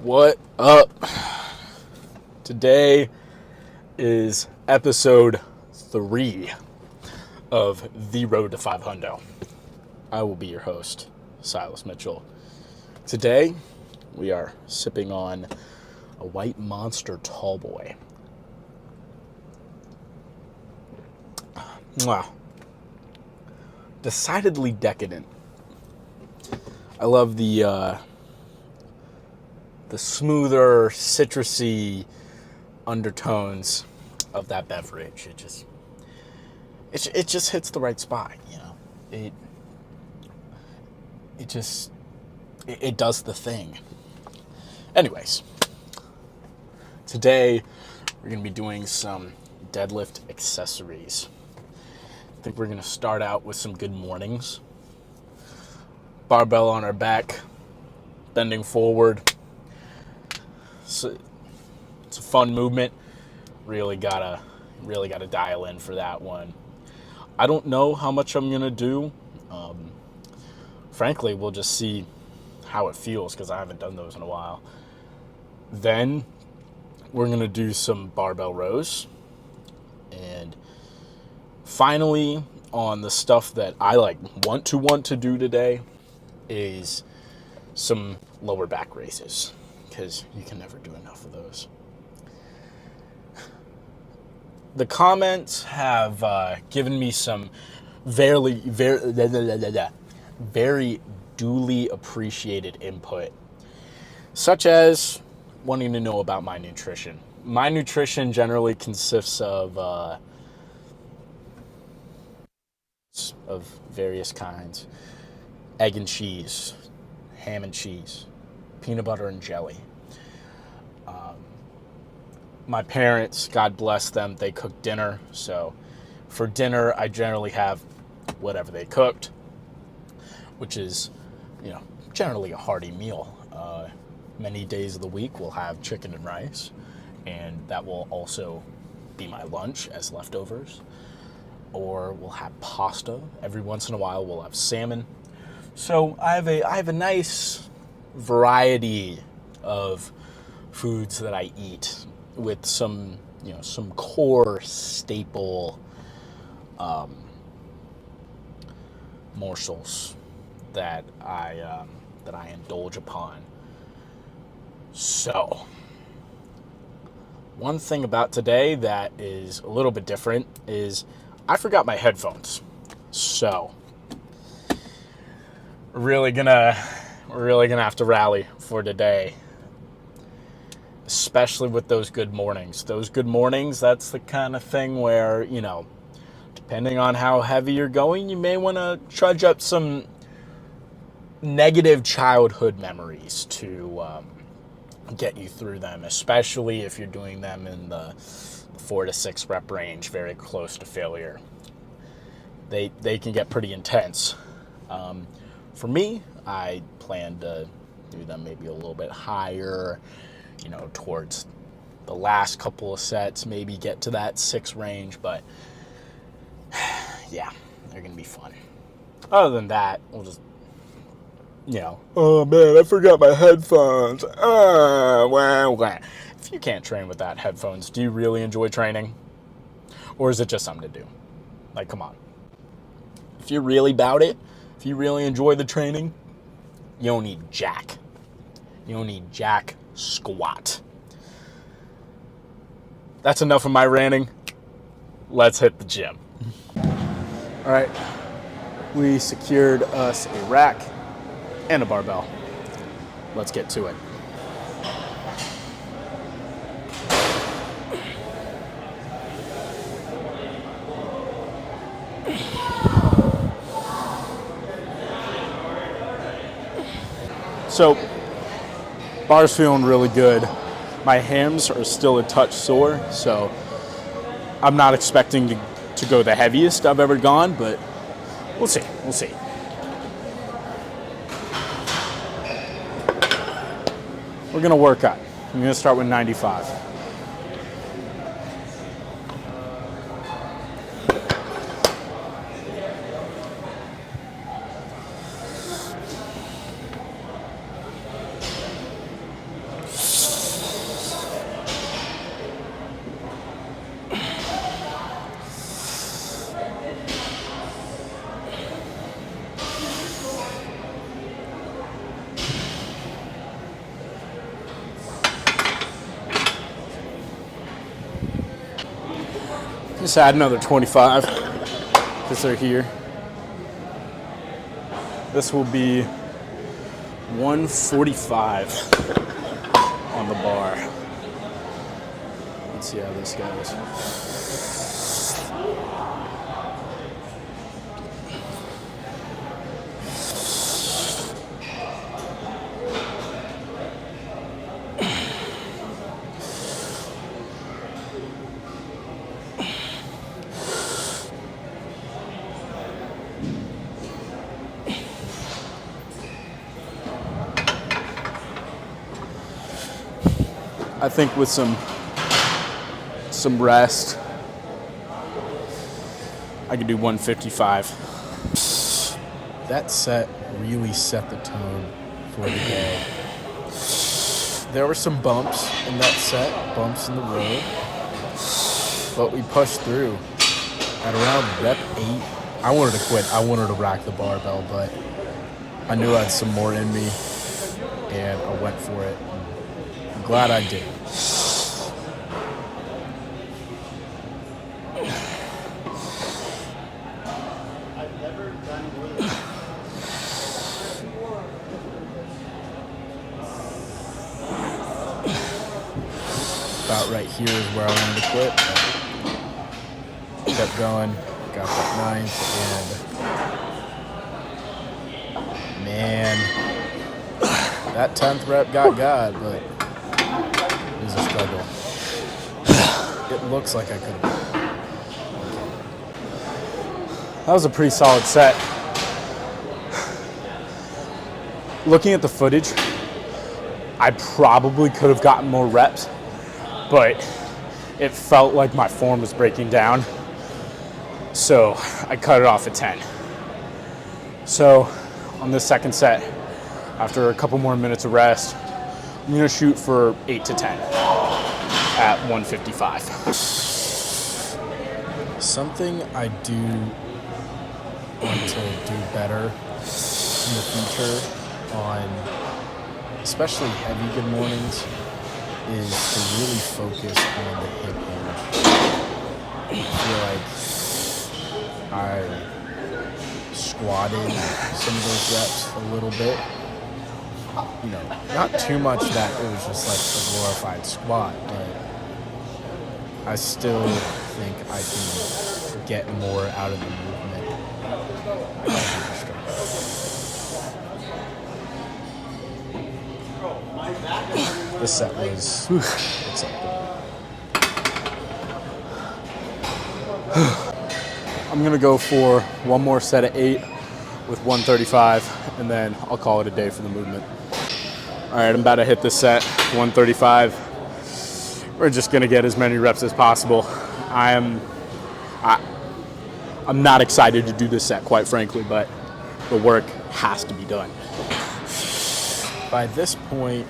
What up? Today is episode 3 of The Road to 5 Hundo. I will be your host, Silas Mitchell. Today, we are sipping on a White Monster Tallboy. Wow. Decidedly decadent. I love the smoother, citrusy undertones of that beverage. It just hits the right spot, you know. It does the thing. Anyways, today we're gonna be doing some deadlift accessories. I think we're gonna start out with some good mornings. Barbell on our back, bending forward. So it's a fun movement. Really gotta dial in for that one. I don't know how much I'm gonna do. Frankly, we'll just see how it feels because I haven't done those in a while. Then we're gonna do some barbell rows, and finally, on the stuff that I want to do today, is some lower back raises. Because you can never do enough of those. The comments have given me some very duly appreciated input, such as wanting to know about my nutrition. My nutrition generally consists of various kinds: egg and cheese, ham and cheese, peanut butter and jelly. My parents, God bless them, they cook dinner. So for dinner, I generally have whatever they cooked, which is, generally a hearty meal. Many days of the week, we'll have chicken and rice, and that will also be my lunch as leftovers. Or we'll have pasta. Every once in a while, we'll have salmon. So I have a nice variety of foods that I eat, with some core staple morsels that I indulge upon. So one thing about today that is a little bit different is I forgot my headphones. So we're really gonna have to rally for today, especially with those good mornings. Those good mornings, that's the kind of thing where, depending on how heavy you're going, you may want to trudge up some negative childhood memories to get you through them, especially if you're doing them in the 4 to 6 rep range, very close to failure. They can get pretty intense. For me, I plan to do them maybe a little bit higher, towards the last couple of sets, maybe get to that 6 range, but yeah, they're going to be fun. Other than that, we'll just, oh man, I forgot my headphones. If you can't train without headphones, do you really enjoy training? Or is it just something to do? Like, come on. If you're really about it, if you really enjoy the training, you don't need jack. You don't need jack squat. That's enough of my ranting. Let's hit the gym. All right, we secured us a rack and a barbell. Let's get to it. So, bar's feeling really good. My hams are still a touch sore, so I'm not expecting to go the heaviest I've ever gone, but we'll see. We're gonna work on. I'm gonna start with 95. Just add another 25 because they're here. This will be 145 on the bar. Let's see how this goes. I think with some rest, I could do 155. That set really set the tone for the day. There were some bumps in that set, bumps in the road, but we pushed through. At around rep 8, I wanted to quit. I wanted to rack the barbell, but I knew I had some more in me, and I went for it. I'm glad I did. About right here is where I wanted to quit. Kept going, got that 9th, and man, that 10th rep got God, but it was a struggle. It looks like I could have. That was a pretty solid set. Looking at the footage, I probably could have gotten more reps, but it felt like my form was breaking down. So I cut it off at 10. So on this second set, after a couple more minutes of rest, I'm gonna shoot for 8 to 10 at 155. Something I do want to do better in the future on especially heavy good mornings is to really focus on the hip hinge. I feel like I squatted some of those reps a little bit. You know, not too much that it was just like a glorified squat, but I still think I can get more out of the movement. This set was acceptable. I'm gonna go for one more set of 8 with 135, and then I'll call it a day for the movement. All right, I'm about to hit this set, 135. We're just gonna get as many reps as possible. I'm not excited to do this set, quite frankly, but the work has to be done. By this point,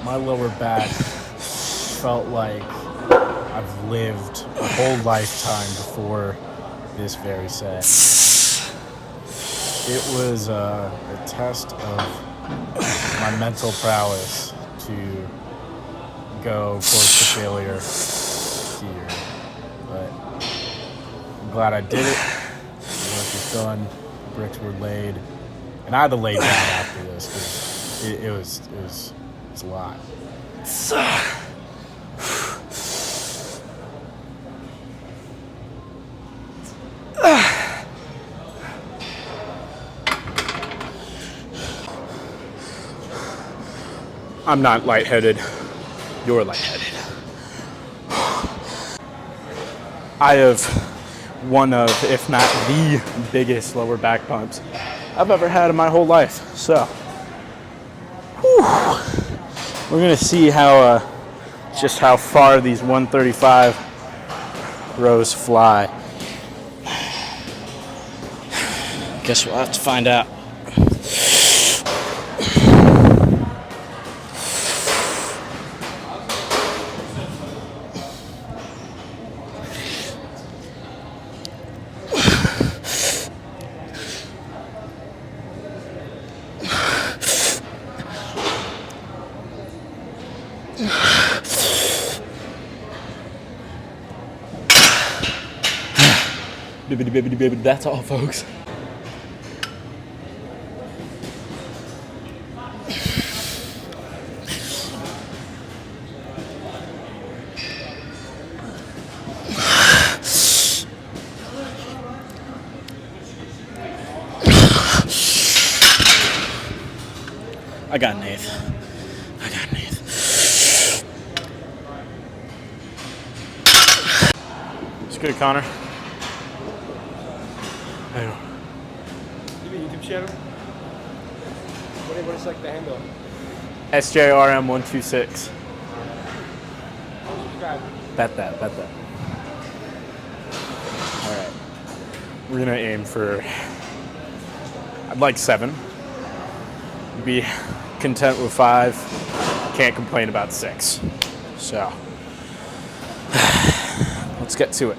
my lower back felt like I've lived a whole lifetime before this very set. It was a test of my mental prowess to go close to failure here. But I'm glad I did it. The work was done, bricks were laid, and I had to lay down after this because it was a lot. I'm not lightheaded. You're lightheaded. I have one of, if not the biggest lower back pumps I've ever had in my whole life. So, we're gonna see how just how far these 135 rows fly. Guess we'll have to find out. That's all, folks. I got an eighth. It's good, Connor. I know. You have a YouTube channel? What is like the handle? SJRM126. Subscribe. Bet that. All right. We're gonna aim for, I'd like 7. Be content with 5. Can't complain about 6. So, let's get to it.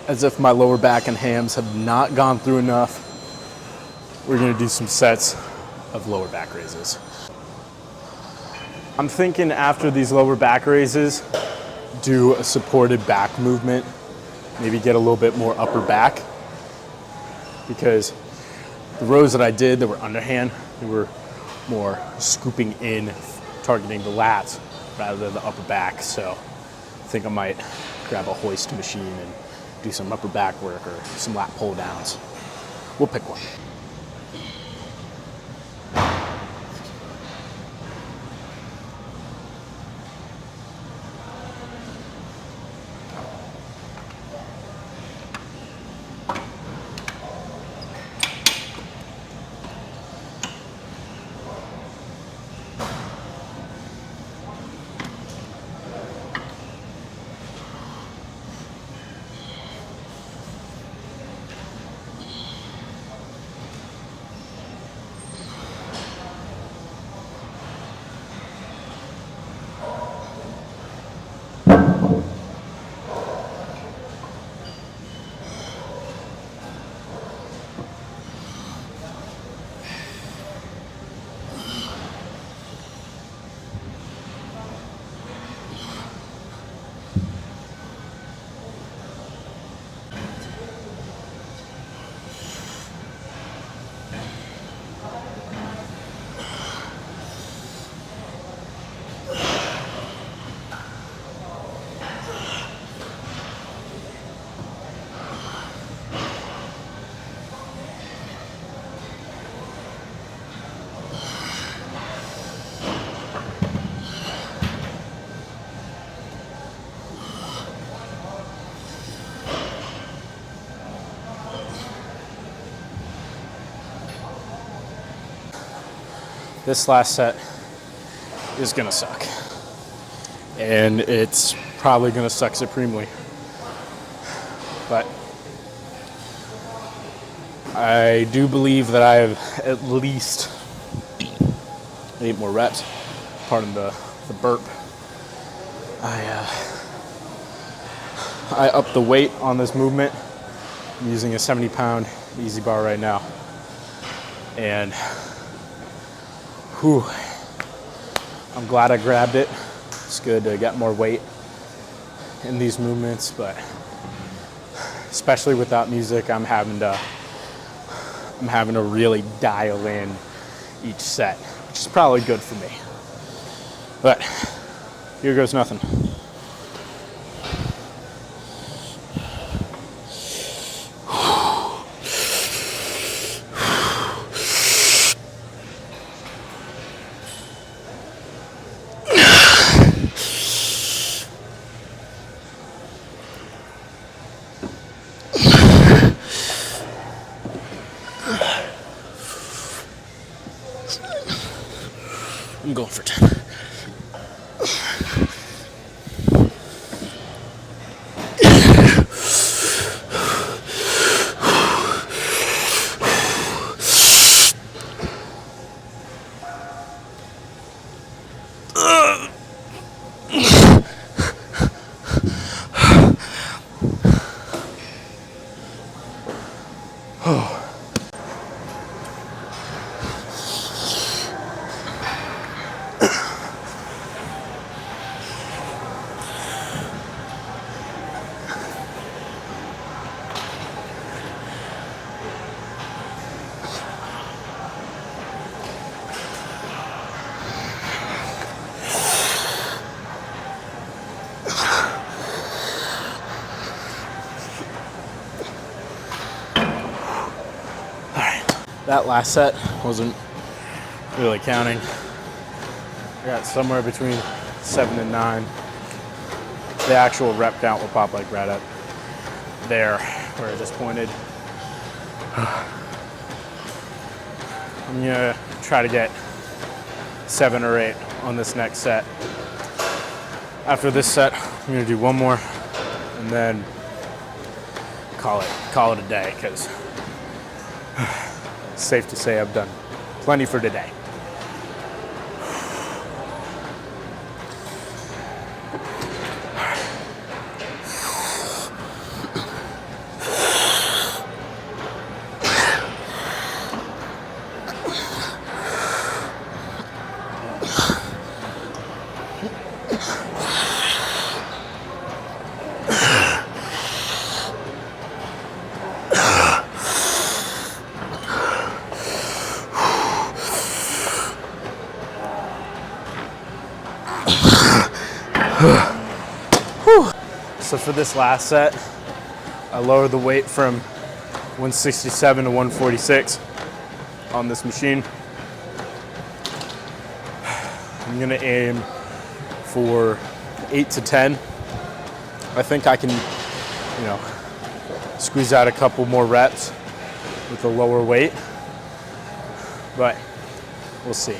As if my lower back and hams have not gone through enough, we're gonna do some sets of lower back raises. I'm thinking after these lower back raises, do a supported back movement, maybe get a little bit more upper back, because the rows that I did that were underhand, they were more scooping in, targeting the lats rather than the upper back. So I think I might grab a hoist machine and do some upper back work or some lat pull downs. We'll pick one. This last set is gonna suck. And it's probably gonna suck supremely. But I do believe that I have at least 8 more reps. Pardon the burp. I upped the weight on this movement. I'm using a 70-pound easy bar right now. And whew, I'm glad I grabbed it. It's good to get more weight in these movements, but especially without music, I'm having to really dial in each set, which is probably good for me. But here goes nothing. I'm going for 10. That last set wasn't really counting. I got somewhere between 7 and 9. The actual rep count will pop like right up there where I just pointed. I'm gonna try to get 7 or 8 on this next set. After this set, I'm gonna do one more and then call it a day, because it's safe to say I've done plenty for today. So for this last set, I lowered the weight from 167 to 146 on this machine. I'm gonna aim for 8 to 10. I think I can, squeeze out a couple more reps with a lower weight, but we'll see.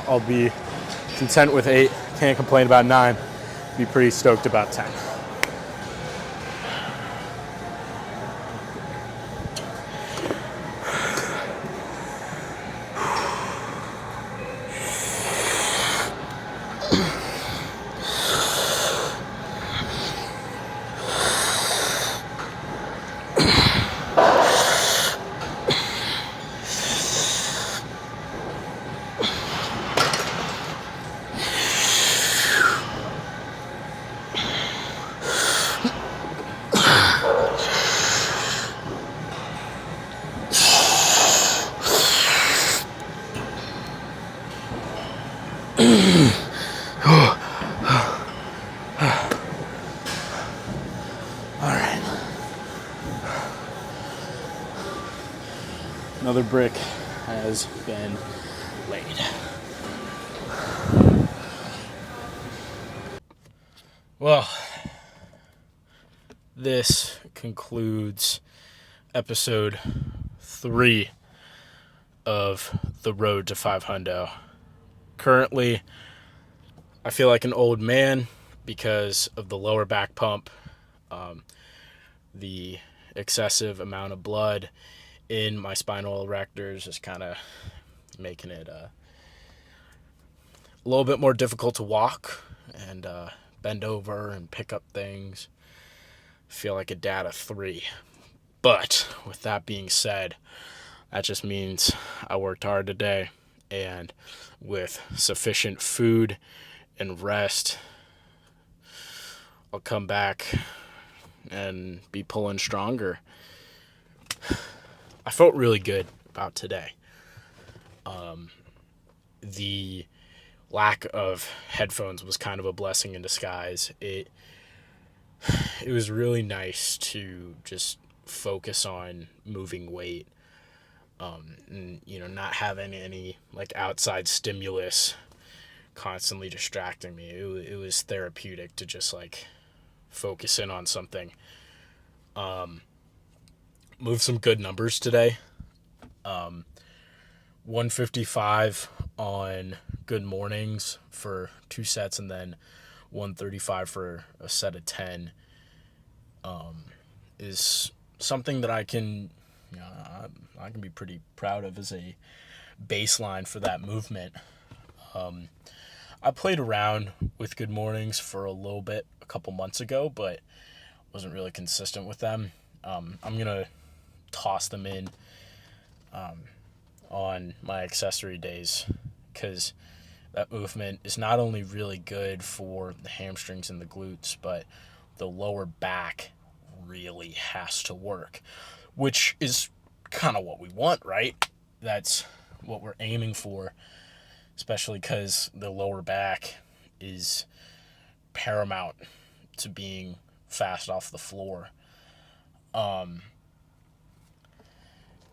I'll be content with 8, can't complain about 9. Be pretty stoked about 10. Another brick has been laid. Well, this concludes episode 3 of The Road to 5 Hundo. Currently, I feel like an old man because of the lower back pump, the excessive amount of blood in my spinal erectors is kind of making it a little bit more difficult to walk and bend over and pick up things. I feel like a dad of 3. But with that being said, that just means I worked hard today, and with sufficient food and rest, I'll come back and be pulling stronger. I felt really good about today. The lack of headphones was kind of a blessing in disguise. It was really nice to just focus on moving weight, and not having any like outside stimulus constantly distracting me. It was therapeutic to just like focus in on something. Move some good numbers today. 155 on good mornings for 2 sets, and then 135 for a set of 10 is something that I can be pretty proud of as a baseline for that movement. I played around with good mornings for a little bit a couple months ago, but wasn't really consistent with them. I'm gonna toss them in on my accessory days, because that movement is not only really good for the hamstrings and the glutes, but the lower back really has to work, which is kind of what we want, right? That's what we're aiming for, especially because the lower back is paramount to being fast off the floor.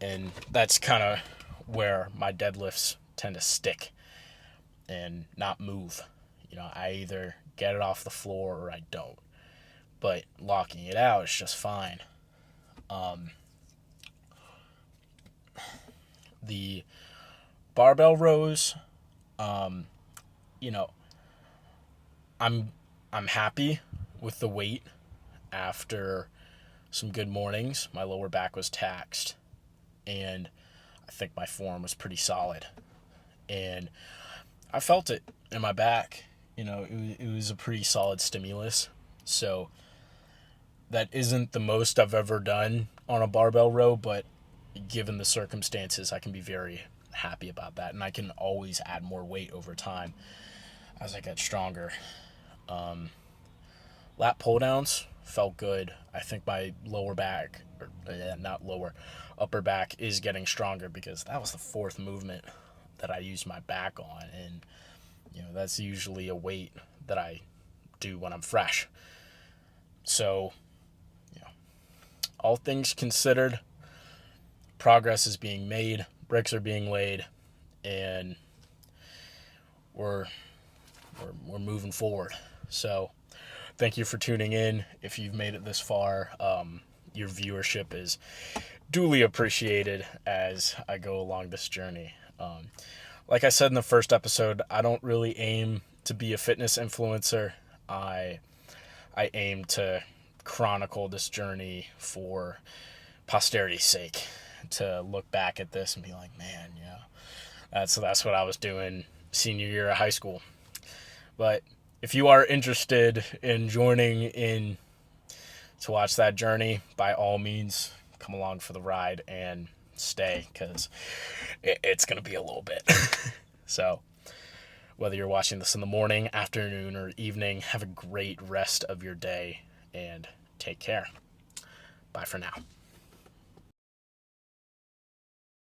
And that's kind of where my deadlifts tend to stick and not move. I either get it off the floor or I don't. But locking it out is just fine. The barbell rows, you know, I'm happy with the weight after some good mornings. My lower back was taxed, and I think my form was pretty solid. And I felt it in my back. It was a pretty solid stimulus. So that isn't the most I've ever done on a barbell row, but given the circumstances, I can be very happy about that. And I can always add more weight over time as I get stronger. Lat pull downs felt good. I think my lower back, upper back is getting stronger because that was the fourth movement that I used my back on. And, that's usually a weight that I do when I'm fresh. So, all things considered, progress is being made, bricks are being laid, and we're moving forward. So, thank you for tuning in. If you've made it this far, your viewership is duly appreciated as I go along this journey. Like I said in the first episode, I don't really aim to be a fitness influencer. I aim to chronicle this journey for posterity's sake, to look back at this and be like, man, that's what I was doing senior year of high school. But if you are interested in joining in to watch that journey, by all means, come along for the ride and stay, because it's going to be a little bit. So, whether you're watching this in the morning, afternoon, or evening, have a great rest of your day and take care. Bye for now.